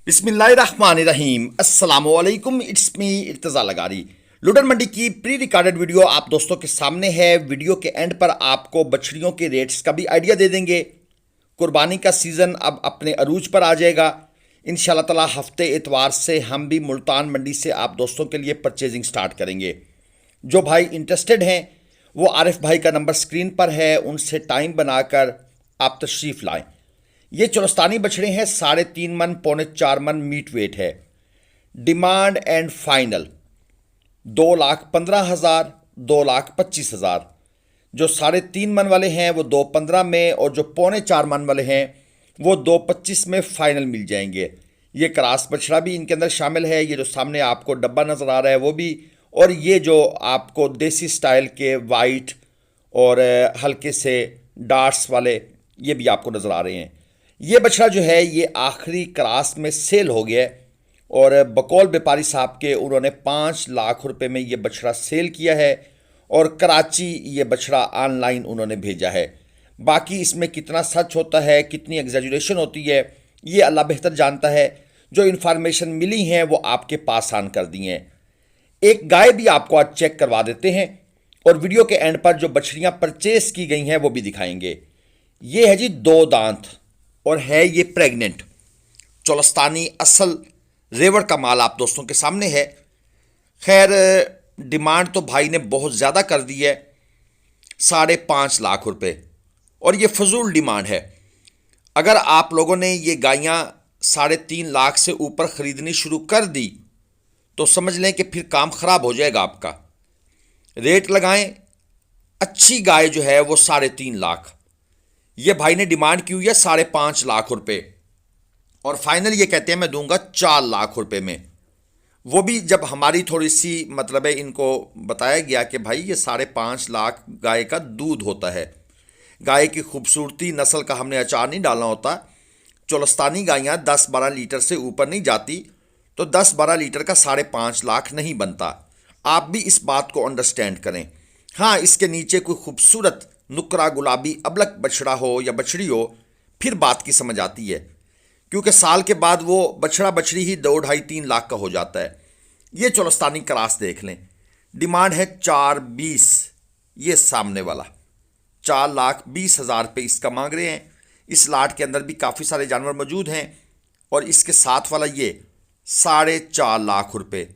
बिस्मिल्लाहिर्रहमानिर्रहीम अस्सलामुअलैकुम। It's me Irtaza लगारी। लुडन मंडी की प्री रिकॉर्डेड वीडियो आप दोस्तों के सामने है। वीडियो के एंड पर आपको बछड़ियों के रेट्स का भी आइडिया दे देंगे। कुर्बानी का सीज़न अब अपने अरूज पर आ जाएगा इंशाल्लाह ताला। हफ्ते इतवार से हम भी मुल्तान मंडी से आप दोस्तों के लिए परचेजिंग स्टार्ट करेंगे। जो भाई इंटरेस्टेड हैं वो आरिफ भाई का नंबर स्क्रीन पर है, उनसे टाइम बनाकर आप तशरीफ़ लाएं। ये चोलस्तानी बछड़े हैं, 3.5 मन पौने 4 मन मीट वेट है। Demand and final 2,15,000, 2,25,000। जो 3.5 मन वाले हैं वो 2,15 में, और जो पौने 4 मन वाले हैं वो 2,25 में फाइनल मिल जाएंगे। ये क्रास बछड़ा भी इनके अंदर शामिल है। ये जो सामने आपको डब्बा नज़र आ रहा है वो भी, और ये जो आपको देसी स्टाइल के वाइट और हल्के से डार्ट्स वाले ये भी आपको नज़र आ रहे हैं। ये बछड़ा जो है ये आखिरी क्रास में सेल हो गया है, और बकौल व्यापारी साहब के उन्होंने 5 लाख रुपए में ये बछड़ा सेल किया है, और कराची ये बछड़ा ऑनलाइन उन्होंने भेजा है। बाकी इसमें कितना सच होता है, कितनी एग्जैजुरेशन होती है, ये अल्लाह बेहतर जानता है। जो इन्फॉर्मेशन मिली हैं वो आपके पास आन कर दी हैं। एक गाय भी आपको आज चेक करवा देते हैं, और वीडियो के एंड पर जो बछड़ियां परचेस की गई हैं वो भी दिखाएंगे। ये है जी 2 दांत, और है ये प्रेग्नेंट चोलस्तानी असल रेवड़ का माल आप दोस्तों के सामने है। खैर डिमांड तो भाई ने बहुत ज़्यादा कर दी है, 5.5 लाख रुपए, और ये फजूल डिमांड है। अगर आप लोगों ने ये गायें 3.5 लाख से ऊपर ख़रीदनी शुरू कर दी तो समझ लें कि फिर काम ख़राब हो जाएगा आपका। रेट लगाएं, अच्छी गाय जो है वो 3.5 लाख। ये भाई ने डिमांड की हुई है 5.5 लाख रुपए, और फाइनल ये कहते हैं मैं दूंगा 4 लाख रुपए में। वो भी जब हमारी थोड़ी सी मतलब है इनको बताया गया कि भाई ये 5.5 लाख गाय का दूध होता है। गाय की खूबसूरती नस्ल का हमने अचार नहीं डालना होता। चोलस्तानी गायें 10-12 लीटर से ऊपर नहीं जाती, तो 10-12 लीटर का 5.5 लाख नहीं बनता। आप भी इस बात को अंडरस्टैंड करें। हाँ, इसके नीचे कोई खूबसूरत नुकरा गुलाबी अबलक बछड़ा हो या बछड़ी हो फिर बात की समझ आती है, क्योंकि साल के बाद वो बछड़ा बछड़ी ही 2-2.5-3 लाख का हो जाता है। ये चोलस्तानी क्रास देख लें, डिमांड है 4.20। ये सामने वाला 4,20,000 पे इसका मांग रहे हैं। इस लाट के अंदर भी काफ़ी सारे जानवर मौजूद हैं, और इसके साथ वाला ये 4.5 लाख रुपए।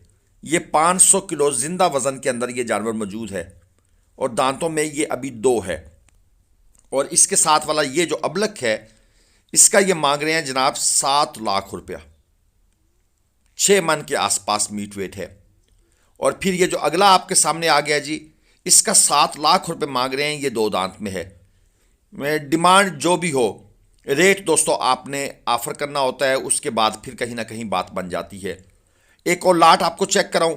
ये 500 किलो जिंदा वजन के अंदर ये जानवर मौजूद है, और दांतों में ये अभी 2 है। और इसके साथ वाला ये जो अबलक है इसका ये मांग रहे हैं जनाब 7 लाख रुपया। 6 मन के आसपास मीट वेट है। और फिर ये जो अगला आपके सामने आ गया जी, इसका 7 लाख रुपए मांग रहे हैं। ये 2 दांत में है। डिमांड जो भी हो, रेट दोस्तों आपने ऑफर करना होता है, उसके बाद फिर कहीं ना कहीं बात बन जाती है। एक और लाट आपको चेक कराऊं,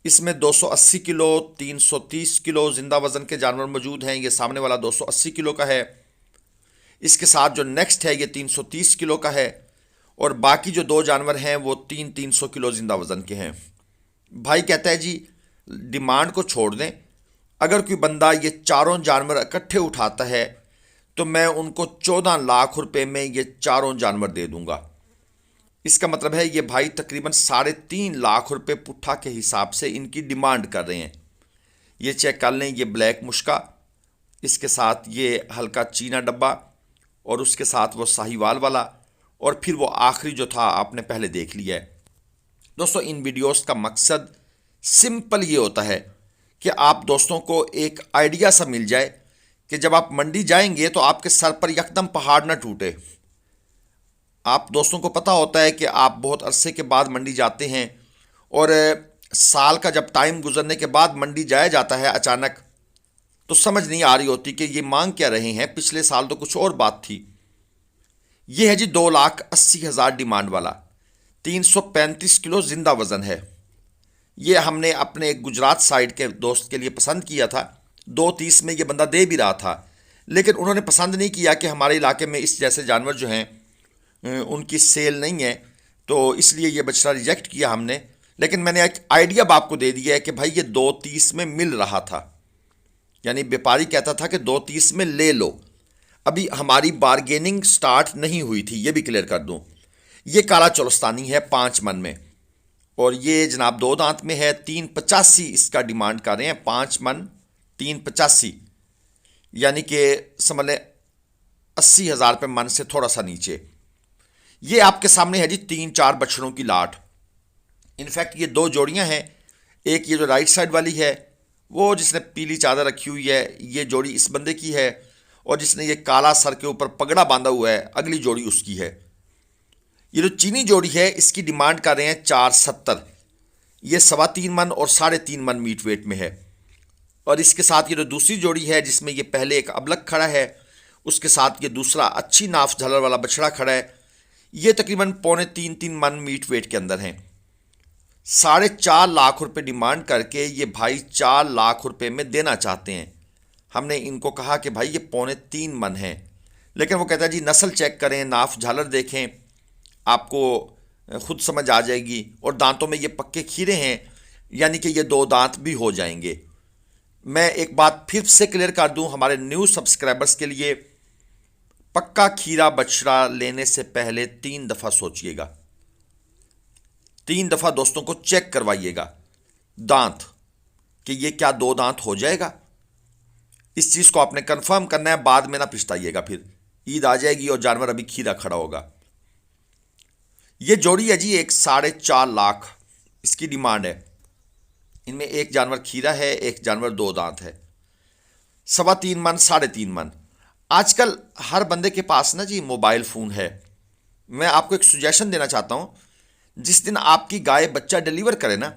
इसमें 280 किलो 330 किलो जिंदा वजन के जानवर मौजूद हैं। ये सामने वाला 280 किलो का है। इसके साथ जो नेक्स्ट है ये 330 किलो का है, और बाकी जो 2 जानवर हैं वो 300 किलो जिंदा वजन के हैं। भाई कहता है जी डिमांड को छोड़ दें, अगर कोई बंदा ये चारों जानवर इकट्ठे उठाता है तो मैं उनको 14 लाख रुपए में ये चारों जानवर दे दूंगा। इसका मतलब है ये भाई तकरीबन 3.5 लाख रुपए पुट्ठा के हिसाब से इनकी डिमांड कर रहे हैं। ये चेक कर लें, ये ब्लैक मुश्का, इसके साथ ये हल्का चीना डब्बा, और उसके साथ वो साहिवाल वाला, और फिर वो आखिरी जो था आपने पहले देख लिया है। दोस्तों इन वीडियोस का मकसद सिंपल ये होता है कि आप दोस्तों को एक आइडिया सा मिल जाए कि जब आप मंडी जाएंगे तो आपके सर पर यकदम पहाड़ ना टूटे। आप दोस्तों को पता होता है कि आप बहुत अरसे के बाद मंडी जाते हैं, और साल का जब टाइम गुजरने के बाद मंडी जाया जाता है अचानक, तो समझ नहीं आ रही होती कि ये मांग क्या रहे हैं। पिछले साल तो कुछ और बात थी। ये है जी 2,80,000 डिमांड वाला, 335 किलो जिंदा वजन है। ये हमने अपने गुजरात साइड के दोस्त के लिए पसंद किया था। 2.30 में ये बंदा दे भी रहा था, लेकिन उन्होंने पसंद नहीं किया कि हमारे इलाके में इस जैसे जानवर जो हैं उनकी सेल नहीं है, तो इसलिए ये बछड़ा रिजेक्ट किया हमने। लेकिन मैंने एक आइडिया आपको दे दिया है कि भाई ये 2.30 में मिल रहा था, यानी व्यापारी कहता था कि 2.30 में ले लो। अभी हमारी बारगेनिंग स्टार्ट नहीं हुई थी, ये भी क्लियर कर दूं। ये काला चोलस्तानी है 5 मन में, और ये जनाब 2 दांत में है। 385 इसका डिमांड कर रहे हैं, 5 मन 385, यानी कि समझ लें 80,000 रुपये मन से थोड़ा सा नीचे। ये आपके सामने है जी 3-4 बछड़ों की लाट। इनफैक्ट ये 2 जोड़ियां हैं, एक ये जो राइट साइड वाली है वो जिसने पीली चादर रखी हुई है, ये जोड़ी इस बंदे की है, और जिसने ये काला सर के ऊपर पगड़ा बांधा हुआ है अगली जोड़ी उसकी है। ये जो चीनी जोड़ी है इसकी डिमांड कर रहे हैं 470। ये 3.25 मन और 3.5 मन मीट वेट में है। और इसके साथ ये जो दूसरी जोड़ी है जिसमें ये पहले एक अबलग खड़ा है, उसके साथ ये दूसरा अच्छी नाफ झालर वाला बछड़ा खड़ा है, ये तकरीबन 2.25-3 मन मीट वेट के अंदर हैं। 4.5 लाख रुपए डिमांड करके ये भाई 4 लाख रुपए में देना चाहते हैं। हमने इनको कहा कि भाई ये 2.25 मन है, लेकिन वो कहता है जी नस्ल चेक करें, नाफ झालर देखें, आपको खुद समझ आ जाएगी, और दांतों में ये पक्के खीरे हैं, यानी कि ये 2 दांत भी हो जाएंगे। मैं एक बात फिर से क्लियर कर दूं हमारे न्यू सब्सक्राइबर्स के लिए, पक्का खीरा बछड़ा लेने से पहले 3 दफ़ा सोचिएगा, 3 दफ़ा दोस्तों को चेक करवाइएगा दांत कि ये क्या 2 दांत हो जाएगा। इस चीज़ को आपने कंफर्म करना है, बाद में ना पिछताइएगा, फिर ईद आ जाएगी और जानवर अभी खीरा खड़ा होगा। ये जोड़ी है जी 4.5 लाख इसकी डिमांड है। इनमें एक जानवर खीरा है, एक जानवर 2 दांत है। 3.25 मन 3.5 मन। आजकल हर बंदे के पास ना जी मोबाइल फ़ोन है। मैं आपको एक सुजेशन देना चाहता हूँ, जिस दिन आपकी गाय बच्चा डिलीवर करे ना,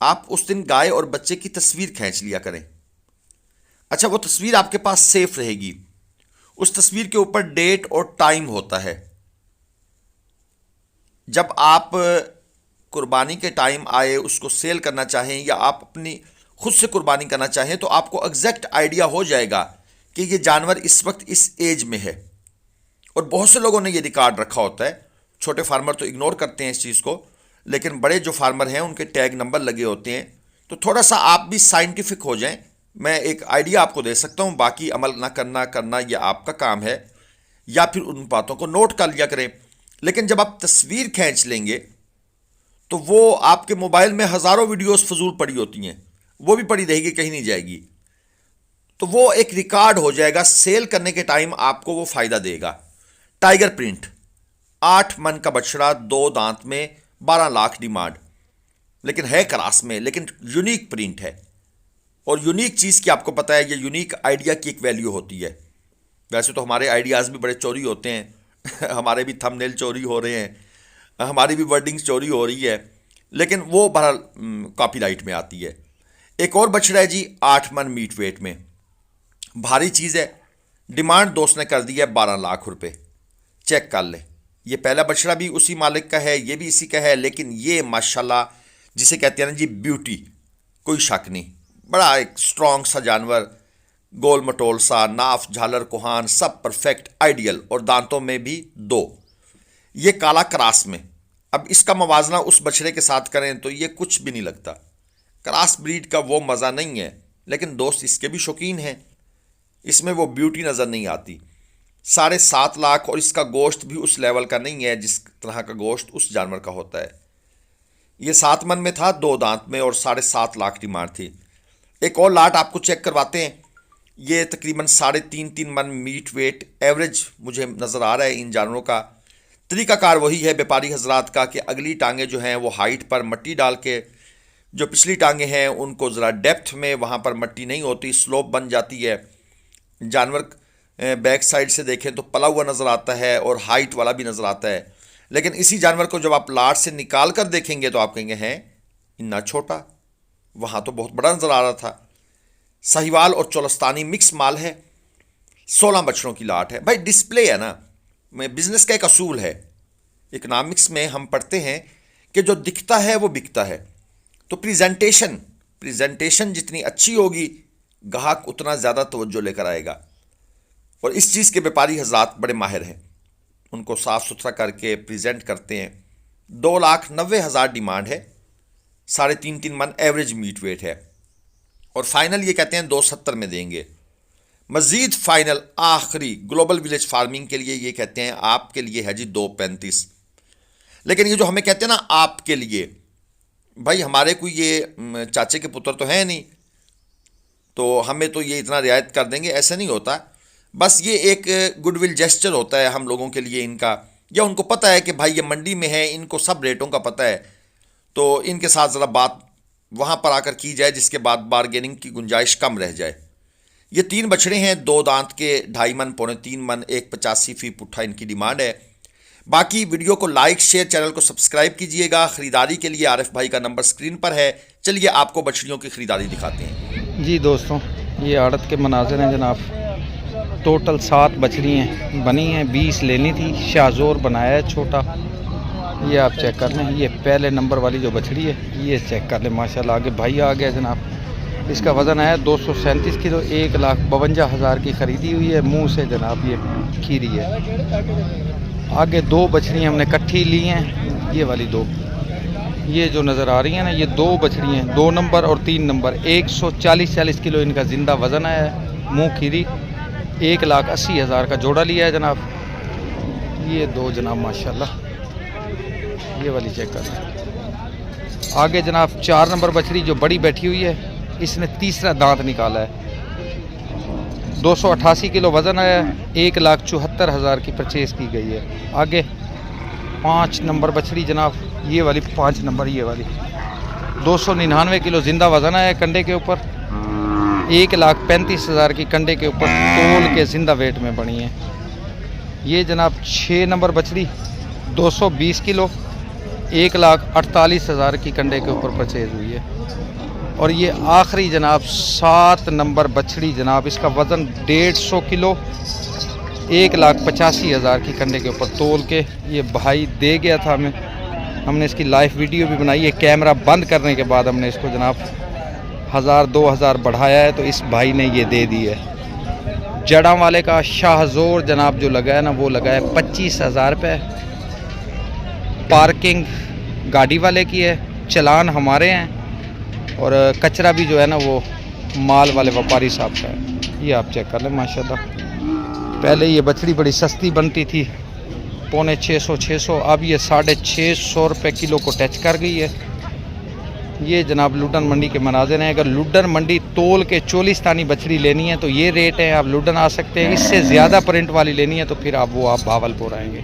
आप उस दिन गाय और बच्चे की तस्वीर खींच लिया करें। अच्छा, वो तस्वीर आपके पास सेफ रहेगी। उस तस्वीर के ऊपर डेट और टाइम होता है। जब आप कुर्बानी के टाइम आए, उसको सेल करना चाहें या आप अपनी खुद से कुर्बानी करना चाहें, तो आपको एग्जैक्ट आइडिया हो जाएगा कि ये जानवर इस वक्त इस एज में है। और बहुत से लोगों ने ये रिकॉर्ड रखा होता है। छोटे फार्मर तो इग्नोर करते हैं इस चीज़ को, लेकिन बड़े जो फार्मर हैं उनके टैग नंबर लगे होते हैं। तो थोड़ा सा आप भी साइंटिफिक हो जाएं। मैं एक आइडिया आपको दे सकता हूं, बाकी अमल ना करना ये आपका काम है, या फिर उन बातों को नोट कर लिया करें। लेकिन जब आप तस्वीर खींच लेंगे तो वो आपके मोबाइल में हज़ारों वीडियोस फजूल पड़ी होती हैं, वो भी पड़ी रहेगी, कहीं नहीं जाएगी। तो वो एक रिकॉर्ड हो जाएगा, सेल करने के टाइम आपको वो फ़ायदा देगा। टाइगर प्रिंट 8 मन का बछड़ा 2 दांत में 12 लाख डिमांड, लेकिन है क्रॉस में, लेकिन यूनिक प्रिंट है। और यूनिक चीज़ की आपको पता है, ये यूनिक आइडिया की एक वैल्यू होती है। वैसे तो हमारे आइडियाज़ भी बड़े चोरी होते हैं हमारे भी थंबनेल चोरी हो रहे हैं, हमारी भी वर्डिंग्स चोरी हो रही है, लेकिन वो बहरहाल कॉपीराइट में आती है। एक और बछड़ा है जी 8 मन मीट वेट में, भारी चीज़ है। डिमांड दोस्त ने कर दी है 12 लाख रुपए। चेक कर ले, ये पहला बछड़ा भी उसी मालिक का है, ये भी इसी का है, लेकिन ये माशाल्लाह जिसे कहते हैं ना जी ब्यूटी, कोई शक नहीं, बड़ा एक स्ट्रॉन्ग सा जानवर, गोल मटोल सा, नाफ झालर कोहान सब परफेक्ट आइडियल, और दांतों में भी 2। ये काला क्रास में। अब इसका मवाजना उस बछड़े के साथ करें तो ये कुछ भी नहीं लगता। क्रास ब्रीड का वो मज़ा नहीं है, लेकिन दोस्त इसके भी शौकीन हैं, इसमें वो ब्यूटी नज़र नहीं आती। 7.5 लाख, और इसका गोश्त भी उस लेवल का नहीं है जिस तरह का गोश्त उस जानवर का होता है। ये 7 मन में था, 2 दांत में, और 7.5 लाख डिमांड थी। एक और लाट आपको चेक करवाते हैं। ये तकरीबन 3.5 मन मीट वेट एवरेज मुझे नज़र आ रहा है इन जानवरों का। तरीकाकार वही है व्यापारी हजरात का कि अगली टांगें जो हैं वो हाइट पर मट्टी डाल के, जो पिछली टांगें हैं उनको ज़रा डेप्थ में, वहाँ पर मट्टी नहीं होती, स्लोप बन जाती है। जानवर बैक साइड से देखें तो पला हुआ नज़र आता है और हाइट वाला भी नज़र आता है, लेकिन इसी जानवर को जब आप लाट से निकाल कर देखेंगे तो आप कहेंगे हैं इतना छोटा, वहाँ तो बहुत बड़ा नज़र आ रहा था। साहिवाल और चोलस्तानी मिक्स माल है। 16 बछड़ों की लाट है। भाई डिस्प्ले है ना, बिजनेस का एक असूल है। इकोनॉमिक्स में हम पढ़ते हैं कि जो दिखता है वो बिकता है। तो प्रेजेंटेशन जितनी अच्छी होगी, ग्राहक उतना ज़्यादा तवज्जो लेकर आएगा। और इस चीज़ के व्यापारी हजरात बड़े माहिर हैं, उनको साफ़ सुथरा करके प्रेजेंट करते हैं। 2,90,000 डिमांड है, 3.5 मन एवरेज मीट वेट है, और फाइनल ये कहते हैं 270 में देंगे। मज़ीद फाइनल आखिरी ग्लोबल विलेज फार्मिंग के लिए ये कहते हैं आपके लिए है जी 235। लेकिन ये जो हमें कहते हैं ना आपके लिए, भाई हमारे कोई ये चाचे के पुत्र तो हैं नहीं, तो हमें तो ये इतना रियायत कर देंगे, ऐसा नहीं होता। बस ये एक गुडविल जेस्चर होता है हम लोगों के लिए इनका, या उनको पता है कि भाई ये मंडी में है, इनको सब रेटों का पता है, तो इनके साथ ज़रा बात वहाँ पर आकर की जाए जिसके बाद बारगेनिंग की गुंजाइश कम रह जाए। ये 3 बछड़े हैं, 2 दांत के, 2.5 मन, 3.25 मन, 1.85 पुट्ठा इनकी डिमांड है। बाकी वीडियो को लाइक शेयर, चैनल को सब्सक्राइब कीजिएगा। ख़रीदारी के लिए आरिफ भाई का नंबर स्क्रीन पर है। चलिए आपको बछड़ियों की ख़रीदारी दिखाते हैं। जी दोस्तों, ये आड़त के मनाजिर हैं जनाब। टोटल 7 बछड़ी हैं बनी हैं, 20 लेनी थी, शाहजोर बनाया है छोटा। ये आप चेक कर लें, ये पहले नंबर वाली जो बछड़ी है ये चेक कर लें। माशाल्लाह आगे भाई आ गया जनाब। इसका वज़न आया 237 किलो, 1,52,000 की ख़रीदी हुई है। मुंह से जनाब ये खीरी है। आगे 2 बछड़ियाँ हमने इकट्ठी ली हैं, ये वाली 2, ये जो नज़र आ रही हैं ना, ये 2 बछड़ियाँ हैं, 2 नंबर और 3 नंबर। 140 किलो इनका ज़िंदा वज़न आया है। मुँह खीरी, 1,80,000 का जोड़ा लिया है जनाब। ये 2 जनाब माशाल्लाह, ये वाली चेक कर। आगे जनाब 4 नंबर बछड़ी जो बड़ी बैठी हुई है, इसने तीसरा दांत निकाला है। 288 किलो वज़न आया है। 1,74,000 की परचेज़ की गई है। आगे 5 नंबर बछड़ी जनाब, ये वाली 5 नंबर, ये वाली 299 किलो ज़िंदा वज़न आया है कंडे के ऊपर। 1,35,000 की कंडे के ऊपर तोल के ज़िंदा वेट में बनी है। ये जनाब 6 नंबर बछड़ी 220 किलो, 1,48,000 की कंडे के ऊपर परचेज़ हुई है। और ये आखिरी जनाब 7 नंबर बछड़ी जनाब, इसका वज़न 150 किलो, 1,85,000 की कंडे के ऊपर तोल के ये भाई दे गया था हमें। हमने इसकी लाइव वीडियो भी बनाई है। कैमरा बंद करने के बाद हमने इसको जनाब 1,000-2,000 बढ़ाया है, तो इस भाई ने ये दे दी है। जड़ा वाले का शाहजोर जनाब जो लगा है ना, वो लगा है 25,000 रुपये। पार्किंग गाड़ी वाले की है, चलान हमारे हैं, और कचरा भी जो है ना वो माल वाले व्यापारी साहब का है। ये आप चेक कर लें माशाल्लाह। पहले ये बछड़ी बड़ी सस्ती बनती थी, 550-600, अब ये 650 रुपये किलो को टच कर गई है। ये जनाब लुडन मंडी के मनाजिर हैं। अगर लुडन मंडी तोल के चोलिस्तानी बछड़ी लेनी है तो ये रेट है, आप लुडन आ सकते हैं। इससे ज़्यादा प्रिंट वाली लेनी है तो फिर आप भावलपुर आएंगे।